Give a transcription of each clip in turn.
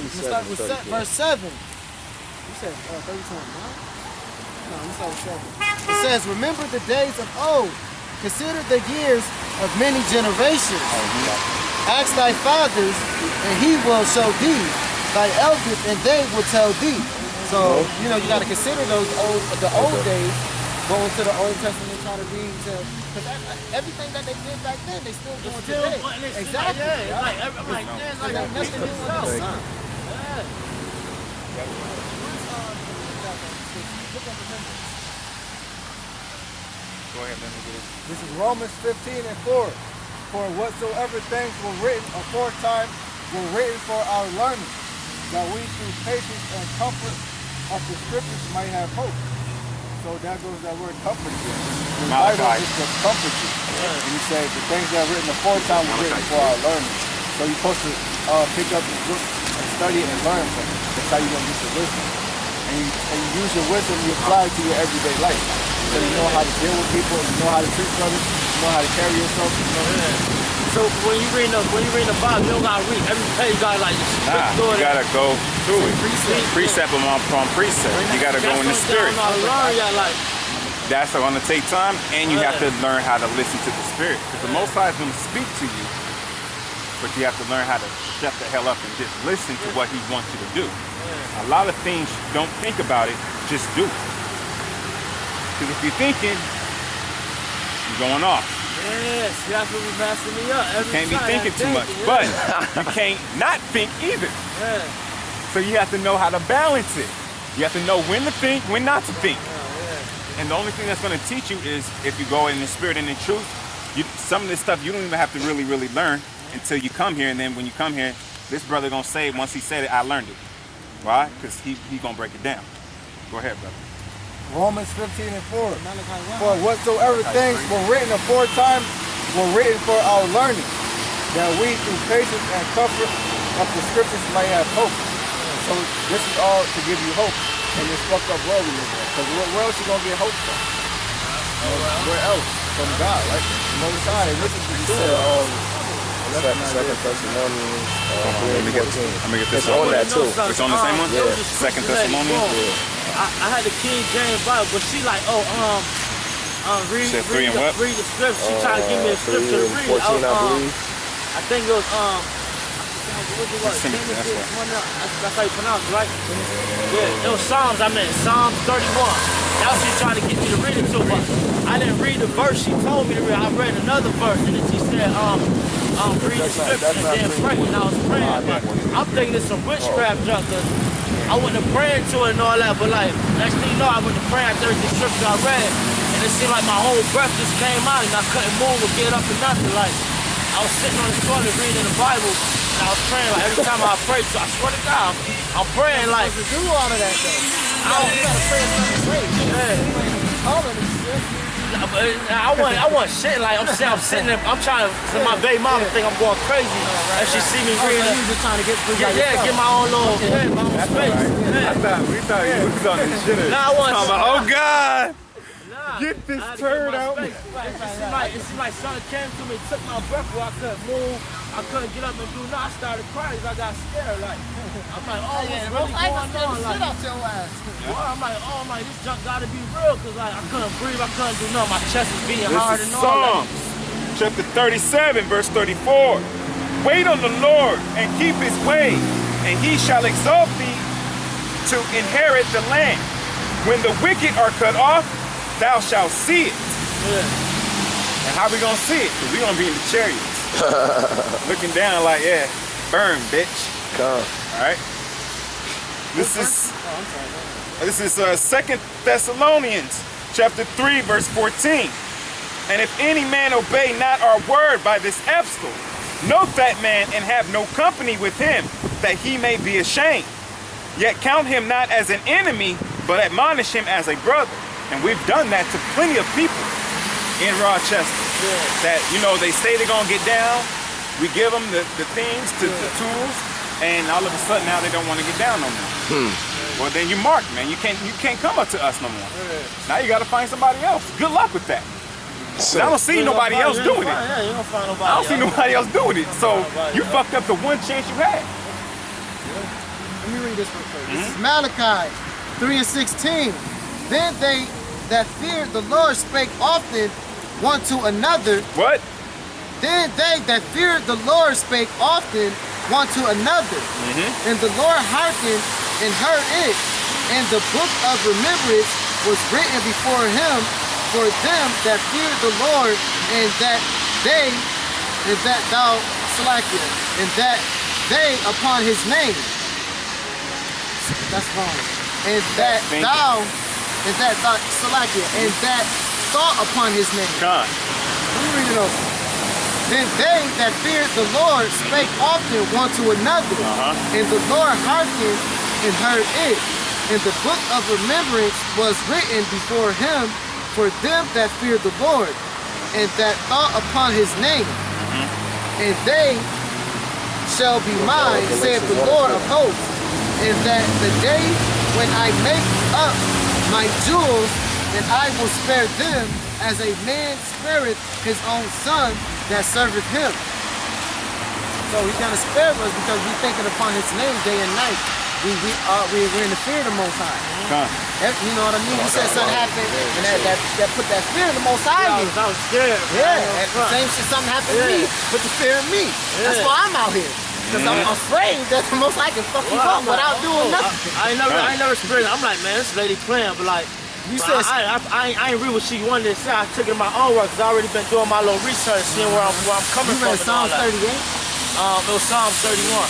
start with verse 7. You said 32. No, let me start with 7. It says, remember the days of old. Consider the years of many generations. Ask thy fathers, and he will show thee. Thy elders, and they will tell thee. So, you know, you got to consider the old days. Go into the Old Testament, try to read, because everything that they did back then, they still doing today. Exactly. Yeah, like nothing new under the sun. Go ahead, let me get it. This is Romans 15:4. For whatsoever things were written aforetime were written for our learning, that we through patience and comfort of the scriptures might have hope. So that goes that word comfort again. The Bible is to comfort you. And you say the things that are written aforetime were written for our learning. So you're supposed to pick up the book and study it and learn from it. That's how you're going to use the wisdom. And you use your wisdom, you apply it to your everyday life. So you know how to deal with people, you know how to treat others, you know how to carry yourself. You know. So when you read the Bible, you don't gotta read every page. You gotta like just you gotta go through it, precept upon precept. You gotta go in the spirit. That's gonna take time, and you have to learn how to listen to the spirit, because the Most High is gonna speak to you, but you have to learn how to shut the hell up and just listen to what He wants you to do. A lot of things, don't think about it, just do it. Because if you're thinking, you're going off. Yes, that's what was messing me up. You can't be thinking too much, but you can't not think either. Yeah. So you have to know how to balance it. You have to know when to think, when not to think. And the only thing that's going to teach you is if you go in the spirit and in truth. Some of this stuff you don't even have to really learn until you come here. And then when you come here, this brother going to say, once he said it, I learned it. Why? Because he going to break it down. Go ahead, brother. Romans 15:4. For whatsoever things were written aforetime were written for our learning, that we through patience and comfort of the scriptures might have hope. So this is all to give you hope in this fucked up world we live in. Because where else you gonna get hope from? Where else? From God, right? The Most High. And this is what He said. Second Thessalonians. Let me get this it's on that too. It's on the same one? Yeah. Second Thessalonians? Yeah. I had the King James Bible, but she like, read the scripture. She tried to give me a scripture to read. 14, I believe. I think it was that's how you pronounce it, right? Yeah, it was Psalms. I meant Psalms 31. Now she's trying to get me to read it too, but I didn't read the verse she told me to read. I read another verse, and then she said, read the scripture and then pray. And I was praying, but I'm thinking it's some witchcraft junk. I went to praying to it and all that, but like, next thing you know, I went to praying after every scripture I read, and it seemed like my whole breath just came out, and I couldn't move or get up or nothing. Like, I was sitting on the toilet reading the Bible, and I was praying, like, every time I prayed, so I swear to God, I'm praying like, to do all of that though. You gotta pray something great. Yeah. All of this shit. I want shit like I'm sitting there, I'm trying to my baby mama think I'm going crazy. And she see me reading. You just trying to get get my own little my own space. We thought you was on this shit. Nah, I want oh God! Get this turd out. It seemed like something came to me, took my breath away. I couldn't move. I couldn't get up and do nothing. I started crying because I got scared. Like, I'm like, oh, what's really going on? Like, I'm like, this junk gotta be real, because like, I couldn't breathe, I couldn't do nothing. My chest was beating hard and all that. Psalms chapter 37, verse 34. Wait on the Lord and keep His way, and He shall exalt thee to inherit the land. When the wicked are cut off, thou shalt see it. And how we gonna see it? Because we gonna be in the chariots. Looking down like, yeah, burn, bitch. Come. All right. This is 2 Thessalonians chapter 3, verse 14. And if any man obey not our word by this epistle, note that man and have no company with him, that he may be ashamed. Yet count him not as an enemy, but admonish him as a brother. And we've done that to plenty of people in Rochester. That, you know, they say they're gonna get down. We give them the things, the tools, and all of a sudden now they don't want to get down no more. Well, then you marked, man. You can't come up to us no more. Now you got to find somebody else. Good luck with that. So, I don't see nobody else doing it. You don't find nobody I don't see nobody else doing it. So you fucked up the one chance you had. Let me read this real quick. This is Malachi 3:16. Then they that feared the Lord spake often one to another. What? Then they that feared the Lord spake often one to another. And the Lord hearkened and heard it. And the book of remembrance was written before him for them that feared the Lord, and that they, and that thou slackest, and that they upon his name. That's wrong. And that thou, and that thou slackest, and that thought upon his name. God. Let me read it over. Then they that feared the Lord spake often one to another, and the Lord hearkened and heard it. And the book of remembrance was written before him for them that feared the Lord, and that thought upon his name. And they shall be mine, saith the Lord of hosts, and that the day when I make up my jewels, and I will spare them as a man spareth his own son that serveth him. So he's gonna spare us because we're thinking upon his name day and night. We're in the fear of the Most High. You know what I mean? He said something happened, and that put that fear of the Most High in. I was scared. Yeah, and the same shit, something happened to me, put the fear in me. That's why I'm out here. Because I'm afraid that the Most High can fuck you up without doing nothing. I ain't never experienced. I'm like, man, this lady playing, but like, You said I ain't read what she wanted to say. I took it in my own work because I already been doing my little research, seeing where I'm coming you from. read Psalms 38? It was Psalms 31.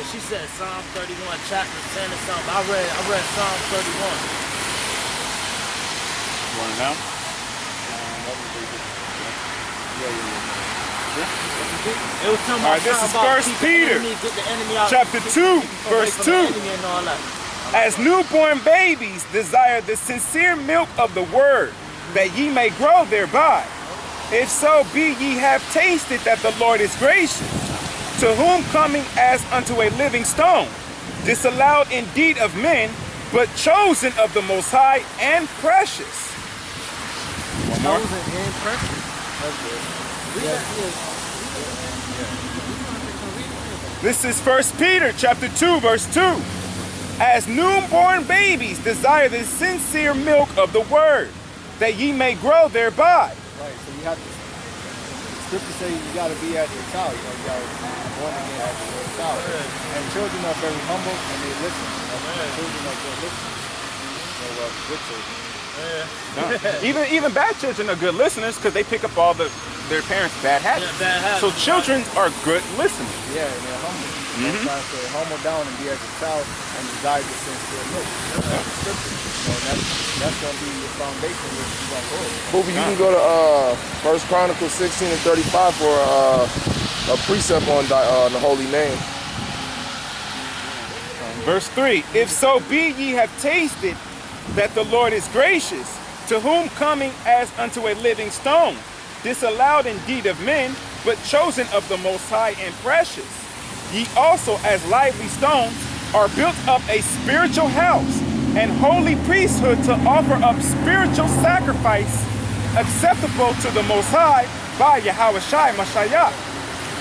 She said Psalm 31, chapter 10 or something. I read Psalm 31. You want it now? It was talking All right, this is First Peter, chapter 2, verse 2. As newborn babies desire the sincere milk of the word, that ye may grow thereby. If so be ye have tasted that the Lord is gracious, to whom coming as unto a living stone, disallowed indeed of men, but chosen of the Most High and precious. One more. Chosen and precious. This is 1 Peter chapter 2, verse 2. As newborn babies desire the sincere milk of the word, that ye may grow thereby. Right, so you have to, the scripture says you got to be as a child, you got to be born again as a child. And children are very humble and they listen. Children are good listeners. Good children. Even bad children are good listeners because they pick up all their parents' bad habits. Yeah, bad habits. So children are good listeners. Yeah, and they're humble. That's why I say humble down and be as a child and desire the sincere milk. That's the scripture. So that's going to be your foundation where you're going to go. Booby, you can go to 1 Chronicles 16 and 35 for a precept on the holy name. Verse 3, if so be ye have tasted that the Lord is gracious, to whom coming as unto a living stone, disallowed indeed of men, but chosen of the Most High and precious. Ye also as lively stones are built up a spiritual house and holy priesthood to offer up spiritual sacrifice acceptable to the Most High by Yahweh Shai Mashiach.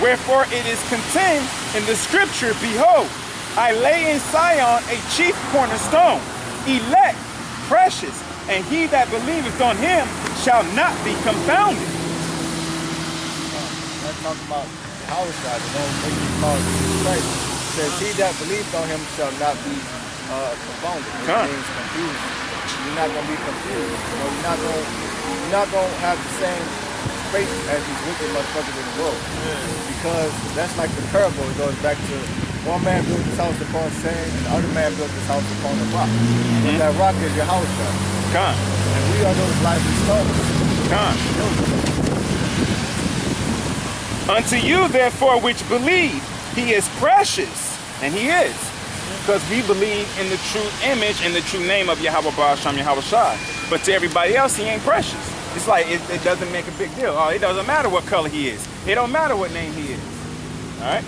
Wherefore it is contained in the scripture, behold, I lay in Sion a chief cornerstone, elect, precious, and he that believeth on him shall not be confounded. That's talking about Yahweh Shai, the one who you call Jesus Christ. It says, he that believeth on him shall not be confounded. It means confused. You're not going to be confused. You know, you're not going to have the same faith as these wicked motherfuckers in the world. Because that's like the parable. It goes back to one man built his house upon sand, and the other man built his house upon the rock. And that rock is your house, God. And we are those lively stones. Unto you, therefore, which believe, he is precious, and he is, because we believe in the true image and the true name of Yahweh Baruch Shem Yahweh Shai. But to everybody else, he ain't precious. It's like it doesn't make a big deal. Oh, it doesn't matter what color he is. It don't matter what name he is. All right.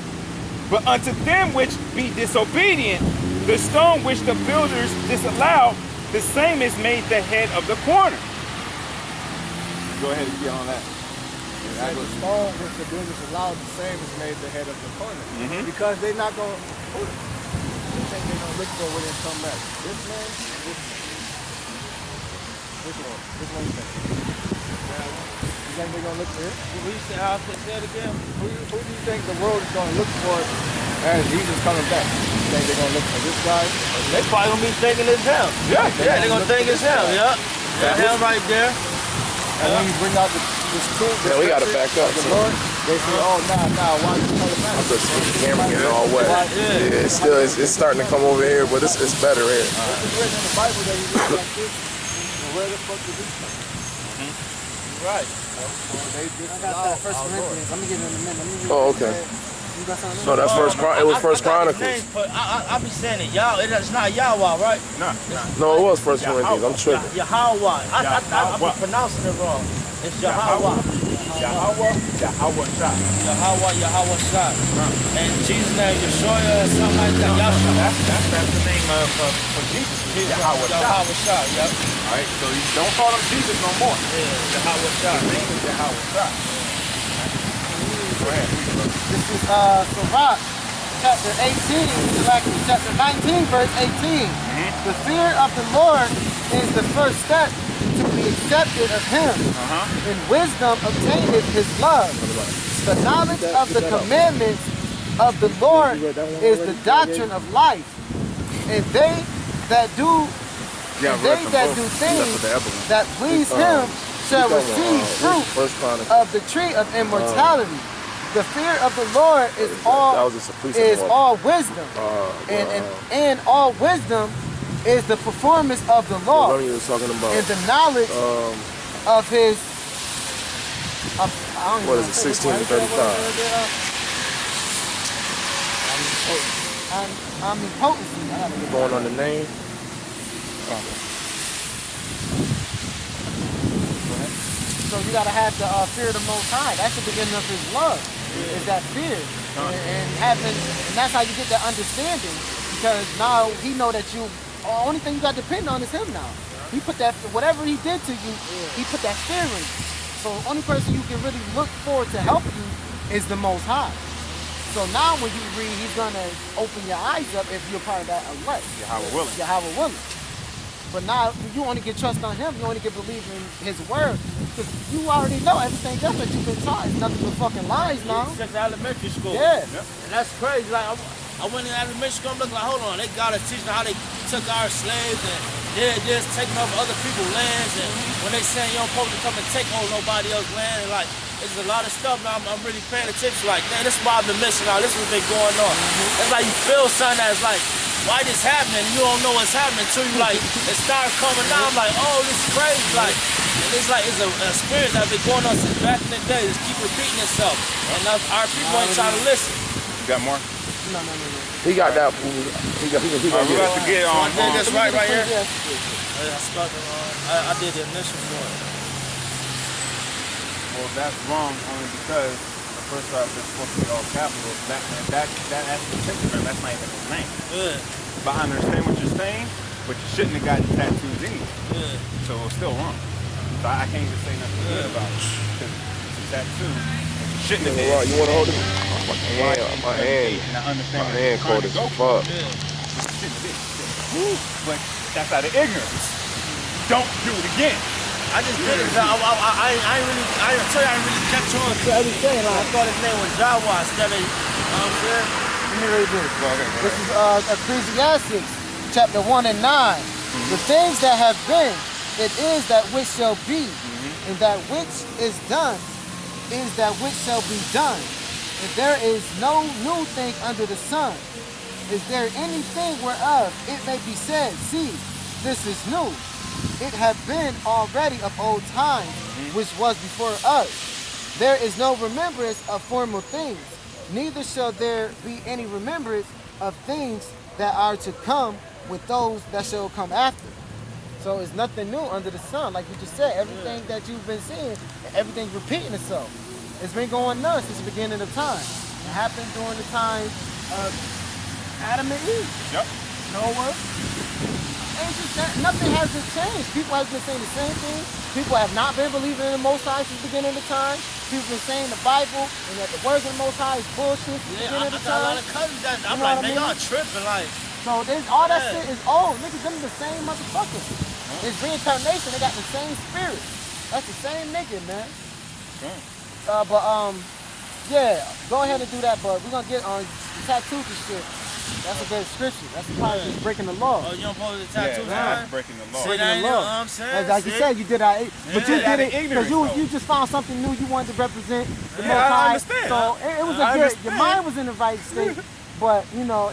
But unto them which be disobedient, the stone which the builders disallowed, the same is made the head of the corner. Go ahead and get on that. And the stone which the builders allowed, the same is made the head of the corner. Because they're not going to, you think they're going to look for when they come back? This man, this man. Which one? Which one you think? You think they're going to look for him? We said, I'll say it again. Who do you think the world is going to look for as Jesus coming back? You think they're going to look for this guy? They probably going to be thinking it's him. Yeah, they're going to think it's him. Yep. That's him right there. And when you bring out this truth, Yeah, we got to back up. the Lord, they say, oh, nah, why you coming back? I'm just the camera getting all wet. Yeah, it's still it's starting to come over here, but it's better here. It's written in the Bible that you look like this. And where the fuck did this come from? Right. I got that First Corinthians. Let me get it in a minute. Let me read Oh, it. okay. You got something? No, that's it was First Chronicles. I be saying it, y'all. It's not Yahweh, right? No, it was First Corinthians. I'm tripping. Yahweh. I'm pronouncing it wrong. It's Yahweh. Yahweh Shah. Yahweh Shah. And Jesus' name, Yeshua, or something like that. Yahshua. That's the name for Jesus. Yahweh Shah. Yep. All right, so you don't call him Jesus no more. Yeah, Yahweh Shah. His name is Yahweh Shah. Go ahead. This is Sirach, chapter 18, actually chapter 19, verse 18. The fear of the Lord is the first step to be accepted of him. In wisdom obtaineth his love. The knowledge of the commandments of the Lord is the doctrine of life. And they that do things that please him shall receive fruit of the tree of immortality. The fear of the Lord is all wisdom, and all wisdom is the performance of the law, and the knowledge of his. What is it? 16 to 35. Omnipotency. Going on the name. So you gotta have the fear of the Most High. That's the beginning of his love. Is that fear, and that's how you get that understanding. Because now he know that the only thing you got to depend on is him now. He put that, whatever he did to you, he put that fear in you. So the only person you can really look forward to help you is the Most High. So now when you read, he's gonna open your eyes up if you're part of that elect. Yahweh willing. But now you only get trust on him, you only get believe in his word. Because you already know everything else that you've been taught is nothing but fucking lies now. Since elementary school. Yeah. And that's crazy. Like I went in elementary school, I'm looking like, hold on, they got us teaching how they took our slaves and did this, taking over other people's lands, and when they saying you don't supposed to come and take over nobody else's land, and like there's a lot of stuff now I'm really paying attention. Like, man, this is why I've been missing out. This is what's been going on. It's like you feel something that's like, why this happening? You don't know what's happening until you like it starts coming out. I'm like, oh, this is crazy. Like, and it's like it's a experience that's been going on since back in the day. Just keep repeating itself, and our people ain't trying to listen. You got more? No. He got that. He got we about to get on. This right here. I did the initial for it. Well, that's wrong only because the first off it's supposed to be all capitals. That actually picture, that's not even his name. Yeah. But I understand what you're saying, but you shouldn't have gotten tattoos anyway. Yeah. So it's still wrong. So I can't even say nothing good about it. Because it's a tattoo. You shouldn't have did. You want to hold it? My hand. And I understand My hand cold as fuck. But that's out of ignorance. Don't do it again. I just did it. I ain't really catch on to everything. Like, I thought his name was Jawa instead of, you know what I'm saying? Let me read this. This is Ecclesiastes, chapter 1 and 9. The things that have been, it is that which shall be, and that which is done, is that which shall be done. And there is no new thing under the sun. Is there anything whereof it may be said, see, this is new? It hath been already of old times, which was before us. There is no remembrance of former things, neither shall there be any remembrance of things that are to come with those that shall come after. So it's nothing new under the sun. Like you just said, everything that you've been seeing, everything's repeating itself. It's been going on since the beginning of time. It happened during the time of Adam and Eve. Yep. Noah. Nothing hasn't changed. People have been saying the same thing. People have not been believing in the Most High since the beginning of the time. people been saying the Bible and that the words of the Most High is bullshit. Yeah, I got a lot of cousins that I'm You know like, what I man, mean? y'all tripping like. So all that Yeah. shit is old. Niggas, them the same motherfuckers. It's reincarnation. They got the same spirit. That's the same nigga, man. Yeah, go ahead and do that, but we're gonna get on the tattoos and shit. That's a good scripture. That's part of just breaking the law. Oh, you don't pose the tattoos, Yeah, man? that's breaking the law. See, Breaking that the ain't, you know law. what I'm saying? Like you See? said, you did that, but you Yeah, did it ignorance, because you though. just found something new. You wanted to represent the Yeah, Most I High. understand. So it was I a good. Your understand. mind was in the right state, but you know.